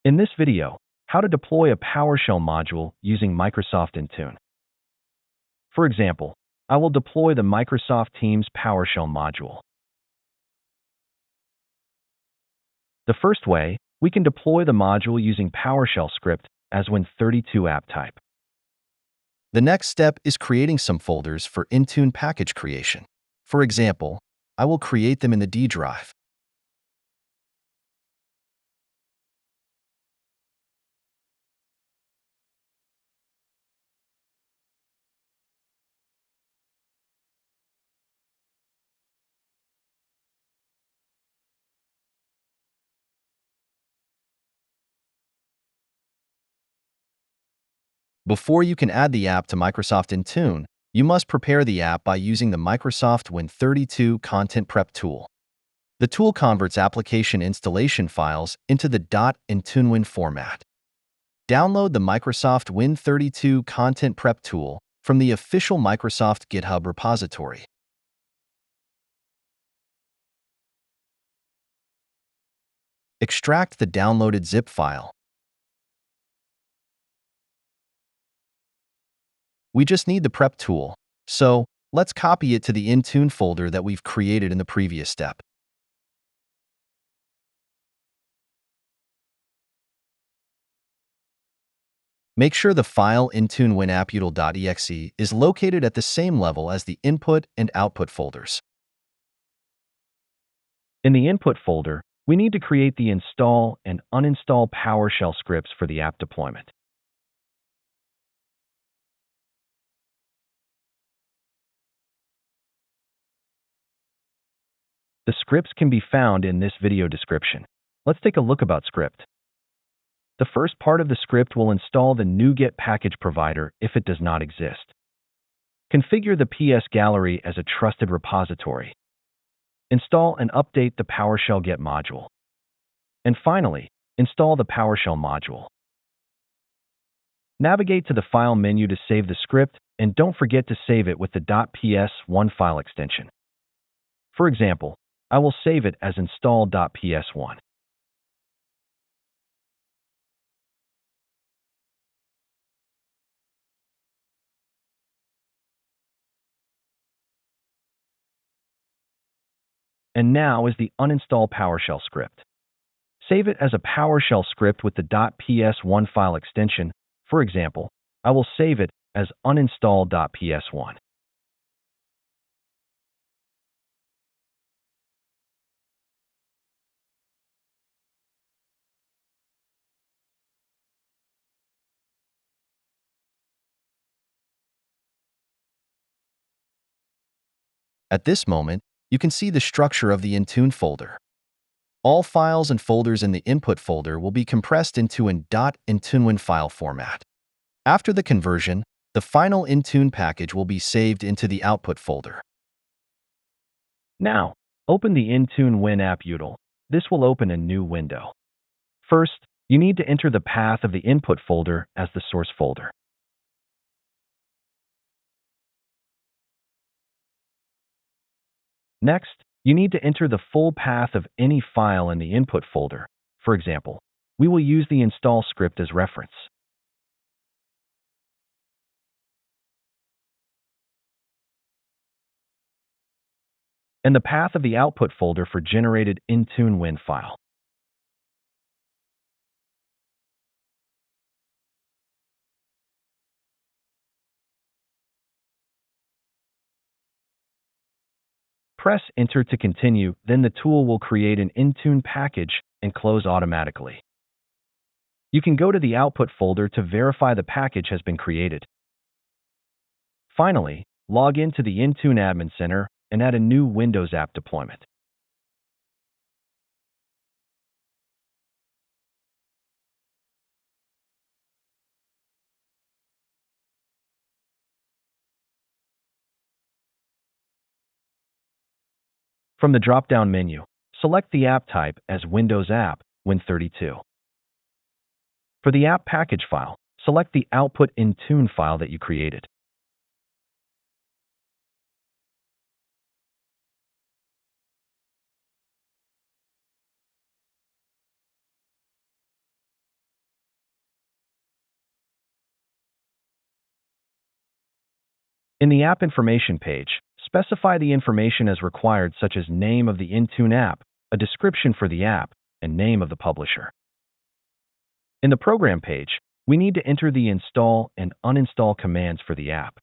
In this video, how to deploy a PowerShell module using Microsoft Intune. For example, I will deploy the Microsoft Teams PowerShell module. The first way, we can deploy the module using PowerShell script as Win32 app type. The next step is creating some folders for Intune package creation. For example, I will create them in the D drive. Before you can add the app to Microsoft Intune, you must prepare the app by using the Microsoft Win32 Content Prep tool. The tool converts application installation files into the .IntuneWin format. Download the Microsoft Win32 Content Prep tool from the official Microsoft GitHub repository. Extract the downloaded zip file. We just need the prep tool, so let's copy it to the Intune folder that we've created in the previous step. Make sure the file IntuneWinAppUtil.exe is located at the same level as the input and output folders. In the input folder, we need to create the install and uninstall PowerShell scripts for the app deployment. The scripts can be found in this video description. Let's take a look about script. The first part of the script will install the NuGet package provider if it does not exist. Configure the PS gallery as a trusted repository. Install and update the PowerShell Get module. And finally, install the PowerShell module. Navigate to the File menu to save the script, and don't forget to save it with the .ps1 file extension. For example, I will save it as install.ps1. And now is the uninstall PowerShell script. Save it as a PowerShell script with the .ps1 file extension. For example, I will save it as uninstall.ps1. At this moment, you can see the structure of the Intune folder. All files and folders in the input folder will be compressed into an .IntuneWin file format. After the conversion, the final Intune package will be saved into the output folder. Now, open the Intune Win app util. This will open a new window. First, you need to enter the path of the input folder as the source folder. Next, you need to enter the full path of any file in the input folder. For example, we will use the install script as reference. And the path of the output folder for generated Intune Win file. Press Enter to continue, then the tool will create an Intune package and close automatically. You can go to the output folder to verify the package has been created. Finally, log into the Intune Admin Center and add a new Windows app deployment. From the drop-down menu, select the app type as Windows App Win32. For the app package file, select the output Intune file that you created. In the app information page, specify the information as required, such as name of the Intune app, a description for the app, and name of the publisher. In the program page, we need to enter the install and uninstall commands for the app.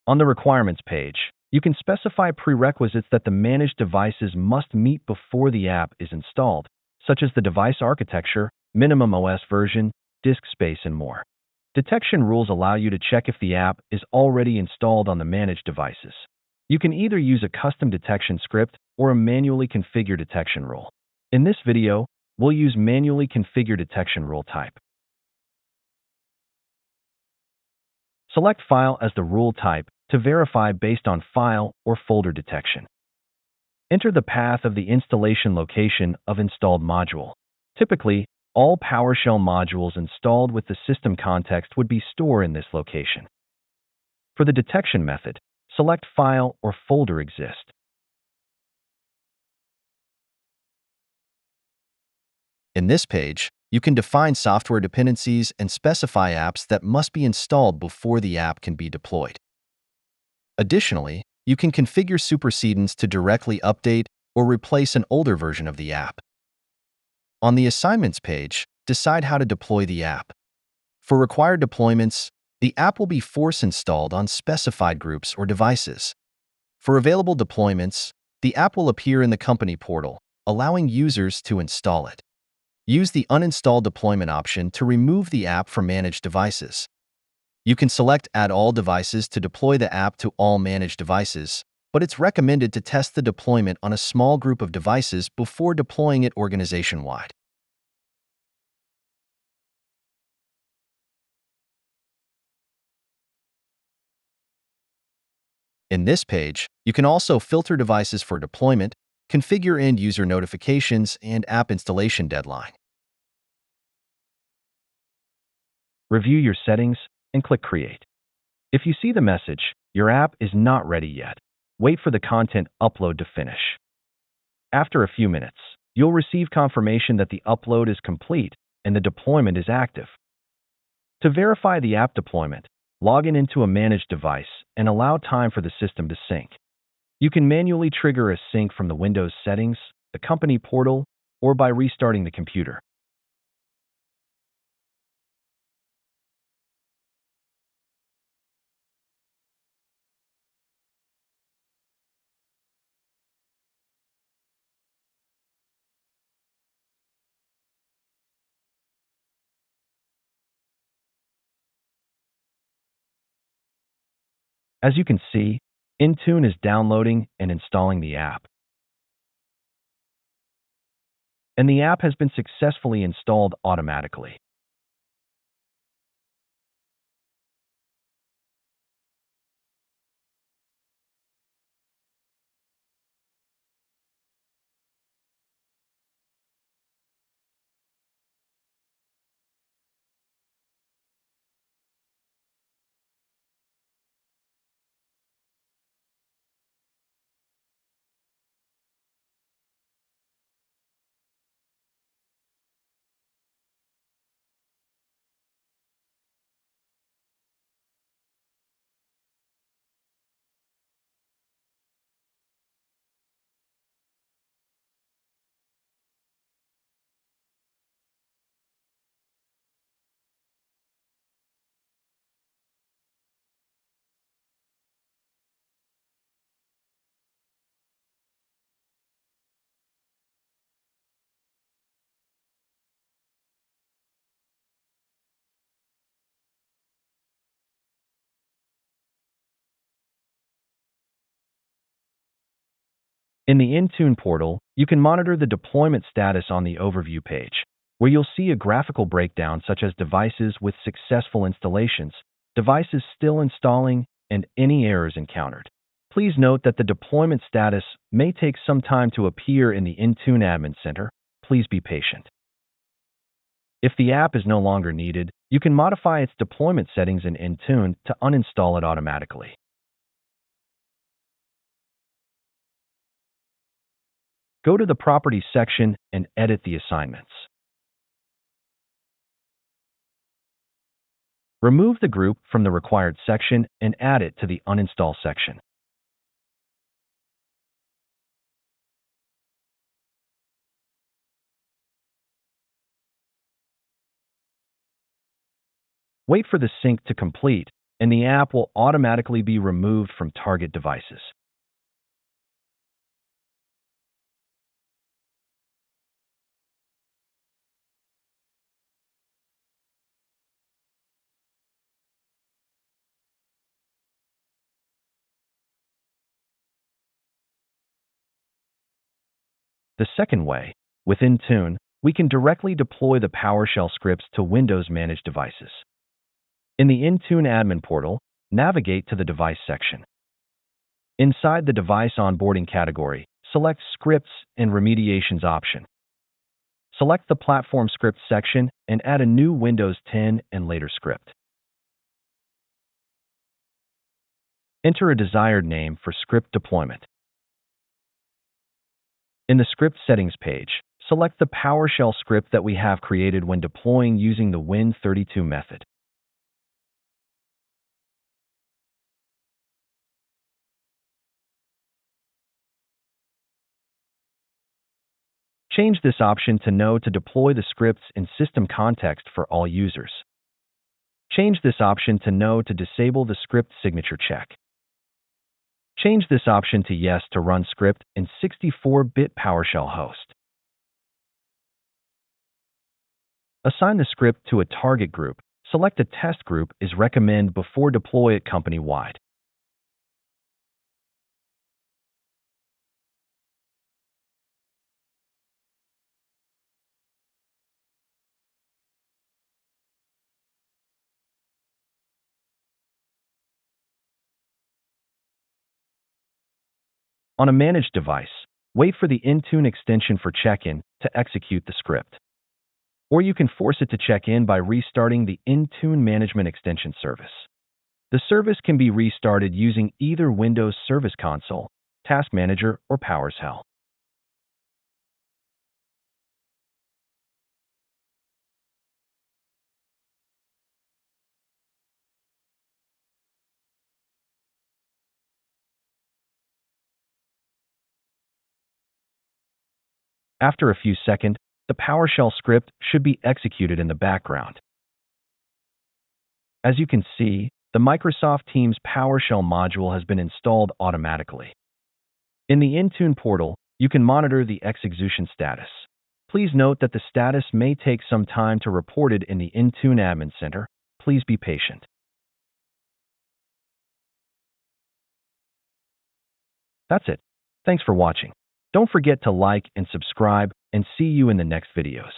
On the requirements page, you can specify prerequisites that the managed devices must meet before the app is installed, such as the device architecture, minimum OS version, disk space, and more. Detection rules allow you to check if the app is already installed on the managed devices. You can either use a custom detection script or a manually configured detection rule. In this video, we'll use manually configured detection rule type. Select File as the rule type to verify based on file or folder detection. Enter the path of the installation location of installed module. Typically, all PowerShell modules installed with the system context would be stored in this location. For the detection method, select File or Folder Exist. In this page, you can define software dependencies and specify apps that must be installed before the app can be deployed. Additionally, you can configure supersedence to directly update or replace an older version of the app. On the Assignments page, decide how to deploy the app. For required deployments, the app will be force installed on specified groups or devices. For available deployments, the app will appear in the company portal, allowing users to install it. Use the Uninstall Deployment option to remove the app from managed devices. You can select Add All Devices to deploy the app to all managed devices, but it's recommended to test the deployment on a small group of devices before deploying it organization-wide. In this page, you can also filter devices for deployment, configure end-user notifications, and app installation deadline. Review your settings and click Create. If you see the message, your app is not ready yet, wait for the content upload to finish. After a few minutes, you'll receive confirmation that the upload is complete and the deployment is active. To verify the app deployment, log in into a managed device and allow time for the system to sync. You can manually trigger a sync from the Windows settings, the company portal, or by restarting the computer. As you can see, Intune is downloading and installing the app. And the app has been successfully installed automatically. In the Intune portal, you can monitor the deployment status on the Overview page, where you'll see a graphical breakdown such as devices with successful installations, devices still installing, and any errors encountered. Please note that the deployment status may take some time to appear in the Intune Admin Center. Please be patient. If the app is no longer needed, you can modify its deployment settings in Intune to uninstall it automatically. Go to the Properties section and edit the assignments. Remove the group from the required section and add it to the uninstall section. Wait for the sync to complete, and the app will automatically be removed from target devices. The second way, with Intune, we can directly deploy the PowerShell scripts to Windows managed devices. In the Intune admin portal, navigate to the device section. Inside the device onboarding category, select Scripts and Remediations option. Select the Platform Scripts section and add a new Windows 10 and later script. Enter a desired name for script deployment. In the Script Settings page, select the PowerShell script that we have created when deploying using the Win32 method. Change this option to No to deploy the scripts in system context for all users. Change this option to No to disable the script signature check. Change this option to Yes to run script in 64-bit PowerShell host. Assign the script to a target group. Select a test group is recommended before deploy it company-wide. On a managed device, wait for the Intune extension for check-in to execute the script. Or you can force it to check in by restarting the Intune Management Extension service. The service can be restarted using either Windows Service Console, Task Manager, or PowerShell. After a few seconds, the PowerShell script should be executed in the background. As you can see, the Microsoft Teams PowerShell module has been installed automatically. In the Intune portal, you can monitor the execution status. Please note that the status may take some time to report it in the Intune Admin Center. Please be patient. That's it. Thanks for watching. Don't forget to like and subscribe, and see you in the next videos.